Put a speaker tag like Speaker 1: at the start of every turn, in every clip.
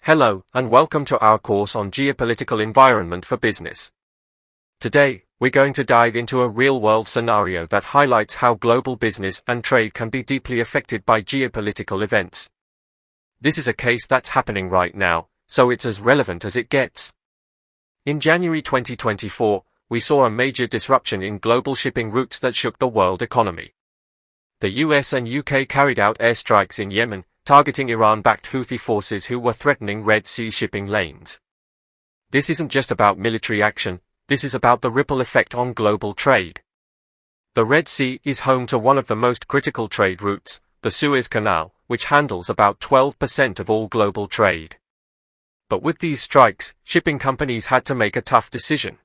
Speaker 1: Hello, and welcome to our course on Geopolitical Environment for Business. Today, we're going to dive into a real-world scenario that highlights how global business and trade can be deeply affected by geopolitical events. This is a case that's happening right now, so it's as relevant as it gets. In January 2024, we saw a major disruption in global shipping routes that shook the world economy. The US and UK carried out airstrikes in Yemen, targeting Iran-backed Houthi forces who were threatening Red Sea shipping lanes. This isn't just about military action, this is about the ripple effect on global trade. The Red Sea is home to one of the most critical trade routes, the Suez Canal, which handles about 12% of all global trade. But with these strikes, shipping companies had to make a tough decision.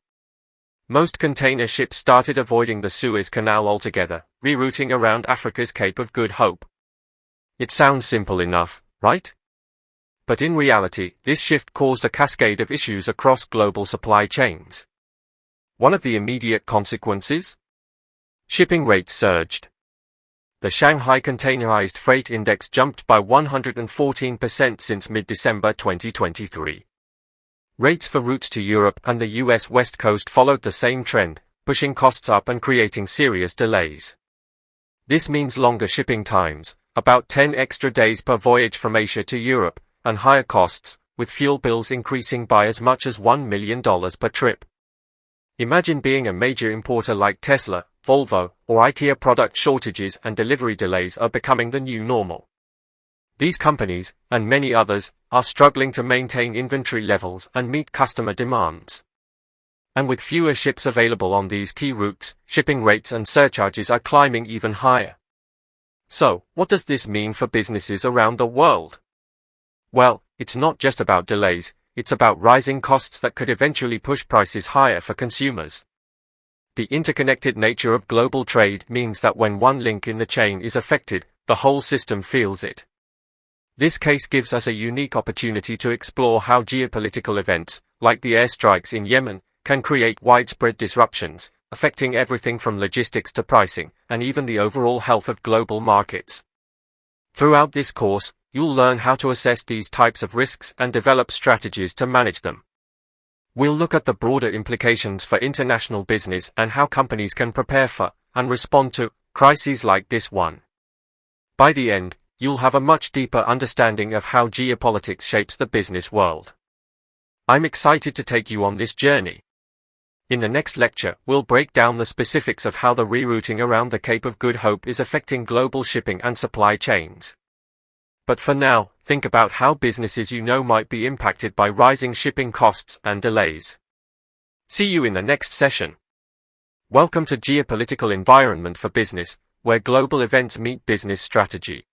Speaker 1: Most container ships started avoiding the Suez Canal altogether, rerouting around Africa's Cape of Good Hope. It sounds simple enough, right? But in reality, this shift caused a cascade of issues across global supply chains. One of the immediate consequences? Shipping rates surged. The Shanghai Containerized Freight Index jumped by 114% since mid-December 2023. Rates for routes to Europe and the US West Coast followed the same trend, pushing costs up and creating serious delays. This means longer shipping times, about 10 extra days per voyage from Asia to Europe, and higher costs, with fuel bills increasing by as much as $1 million per trip. Imagine being a major importer like Tesla, Volvo, or IKEA. Product shortages and delivery delays are becoming the new normal. These companies, and many others, are struggling to maintain inventory levels and meet customer demands. And with fewer ships available on these key routes, shipping rates and surcharges are climbing even higher. So, what does this mean for businesses around the world? Well, it's not just about delays, it's about rising costs that could eventually push prices higher for consumers. The interconnected nature of global trade means that when one link in the chain is affected, the whole system feels it. This case gives us a unique opportunity to explore how geopolitical events, like the airstrikes in Yemen, can create widespread disruptions, affecting everything from logistics to pricing, and even the overall health of global markets. Throughout this course, you'll learn how to assess these types of risks and develop strategies to manage them. We'll look at the broader implications for international business and how companies can prepare for, and respond to, crises like this one. By the end, you'll have a much deeper understanding of how geopolitics shapes the business world. I'm excited to take you on this journey. In the next lecture, we'll break down the specifics of how the rerouting around the Cape of Good Hope is affecting global shipping and supply chains. But for now, think about how businesses you know might be impacted by rising shipping costs and delays. See you in the next session. Welcome to Geopolitical Environment for Business, where global events meet business strategy.